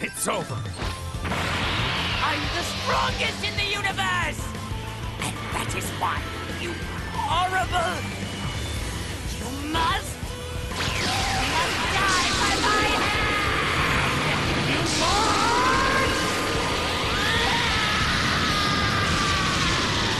It's over. I'm the strongest in the universe! And that is why, you horrible... You must die by my hand! You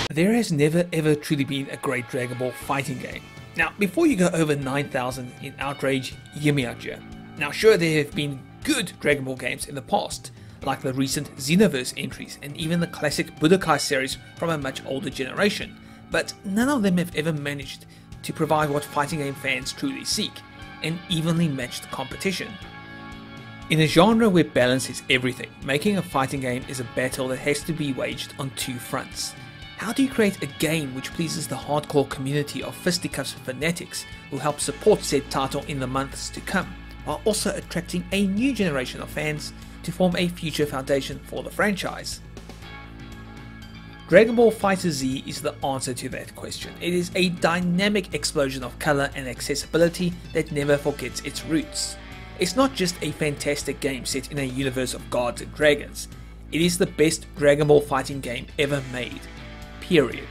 must! There has never ever truly been a great Dragon Ball fighting game. Now, before you go over 9,000 in outrage, hear me out here. Now sure, there have been good Dragon Ball games in the past, like the recent Xenoverse entries and even the classic Budokai series from a much older generation, but none of them have ever managed to provide what fighting game fans truly seek, an evenly matched competition. In a genre where balance is everything, making a fighting game is a battle that has to be waged on two fronts. How do you create a game which pleases the hardcore community of fisticuffs fanatics who help support said title in the months to come, while also attracting a new generation of fans to form a future foundation for the franchise? Dragon Ball FighterZ is the answer to that question. It is a dynamic explosion of color and accessibility that never forgets its roots. It's not just a fantastic game set in a universe of gods and dragons, it is the best Dragon Ball fighting game ever made. Period.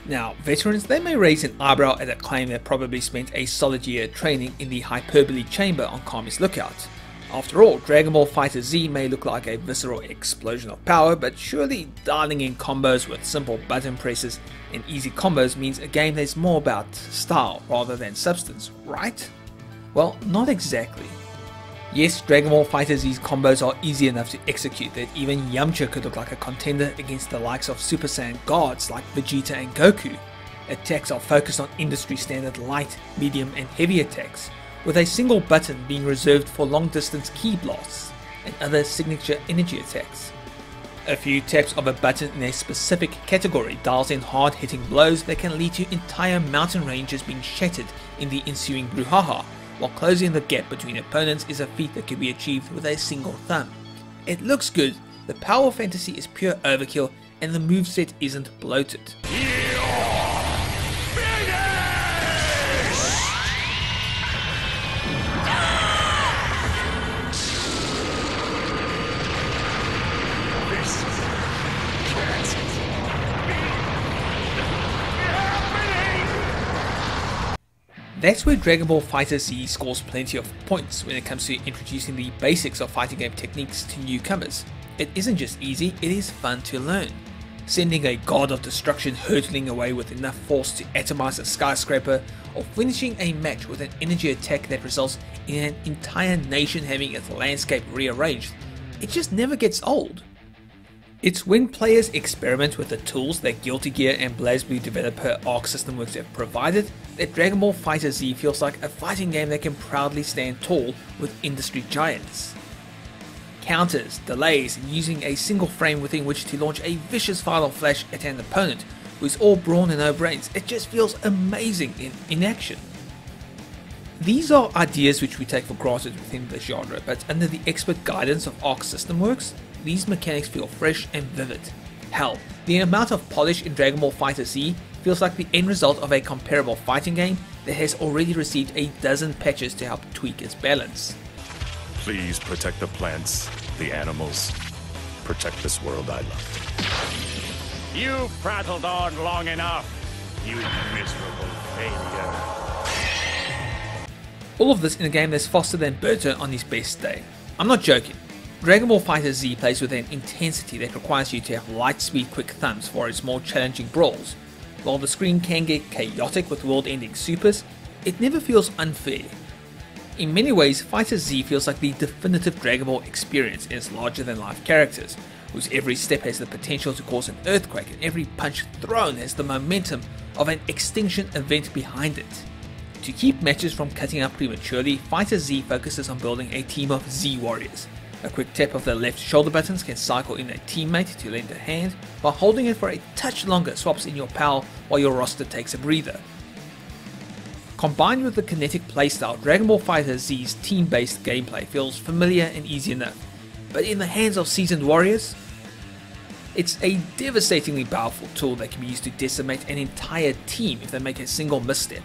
Now, veterans, they may raise an eyebrow at a claim that probably spent a solid year training in the hyperbole chamber on Kami's Lookout. After all, Dragon Ball FighterZ may look like a visceral explosion of power, but surely dialing in combos with simple button presses and easy combos means a game that's more about style rather than substance, right? Well, not exactly. Yes, Dragon Ball FighterZ's combos are easy enough to execute that even Yamcha could look like a contender against the likes of Super Saiyan gods like Vegeta and Goku. Attacks are focused on industry standard light, medium and heavy attacks, with a single button being reserved for long distance ki blasts and other signature energy attacks. A few taps of a button in a specific category dials in hard hitting blows that can lead to entire mountain ranges being shattered in the ensuing brouhaha, while closing the gap between opponents is a feat that can be achieved with a single thumb. It looks good, the power fantasy is pure overkill, and the moveset isn't bloated. That's where Dragon Ball FighterZ scores plenty of points when it comes to introducing the basics of fighting game techniques to newcomers. It isn't just easy, it is fun to learn. Sending a god of destruction hurtling away with enough force to atomize a skyscraper, or finishing a match with an energy attack that results in an entire nation having its landscape rearranged, it just never gets old. It's when players experiment with the tools that Guilty Gear and BlazBlue developer Arc System Works have provided that Dragon Ball FighterZ feels like a fighting game that can proudly stand tall with industry giants. Counters, delays, and using a single frame within which to launch a vicious final flash at an opponent who is all brawn and no brains, it just feels amazing in action. These are ideas which we take for granted within the genre, but under the expert guidance of Arc System Works, these mechanics feel fresh and vivid. Hell, the amount of polish in Dragon Ball FighterZ feels like the end result of a comparable fighting game that has already received a dozen patches to help tweak its balance. Please protect the plants, the animals. Protect this world I love. You've prattled on long enough, you miserable failure. All of this in a game that's faster than Berto on his best day. I'm not joking. Dragon Ball FighterZ plays with an intensity that requires you to have light speed quick thumbs for its more challenging brawls. While the screen can get chaotic with world-ending supers, it never feels unfair. In many ways, FighterZ feels like the definitive Dragon Ball experience in its larger-than-life characters, whose every step has the potential to cause an earthquake and every punch thrown has the momentum of an extinction event behind it. To keep matches from cutting out prematurely, FighterZ focuses on building a team of Z warriors. A quick tap of the left shoulder buttons can cycle in a teammate to lend a hand, while holding it for a touch longer swaps in your pal while your roster takes a breather. Combined with the kinetic playstyle, Dragon Ball FighterZ's team-based gameplay feels familiar and easy enough, but in the hands of seasoned warriors, it's a devastatingly powerful tool that can be used to decimate an entire team if they make a single misstep.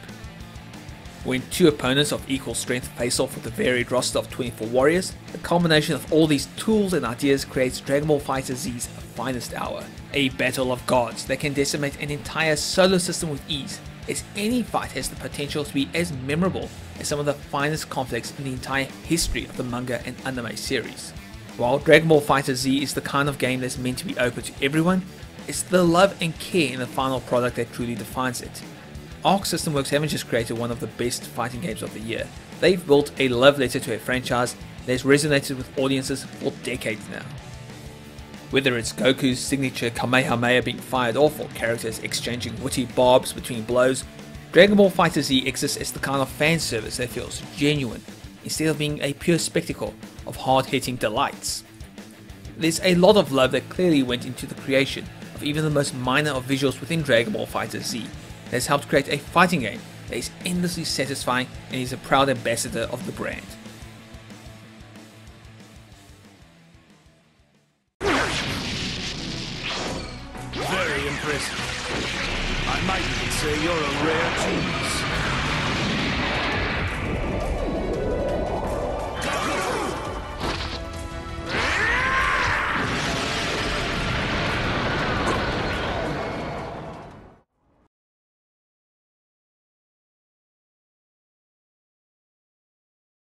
When two opponents of equal strength face off with a varied roster of 24 warriors, the combination of all these tools and ideas creates Dragon Ball FighterZ's finest hour. A battle of gods that can decimate an entire solar system with ease, as any fight has the potential to be as memorable as some of the finest conflicts in the entire history of the manga and anime series. While Dragon Ball FighterZ is the kind of game that's meant to be open to everyone, it's the love and care in the final product that truly defines it. Arc System Works haven't just created one of the best fighting games of the year, they've built a love letter to a franchise that has resonated with audiences for decades now. Whether it's Goku's signature Kamehameha being fired off or characters exchanging witty barbs between blows, Dragon Ball FighterZ exists as the kind of fan service that feels genuine, instead of being a pure spectacle of hard-hitting delights. There's a lot of love that clearly went into the creation of even the most minor of visuals within Dragon Ball FighterZ, that has helped create a fighting game that is endlessly satisfying and is a proud ambassador of the brand. Very impressive. I might even say you're a rare genius.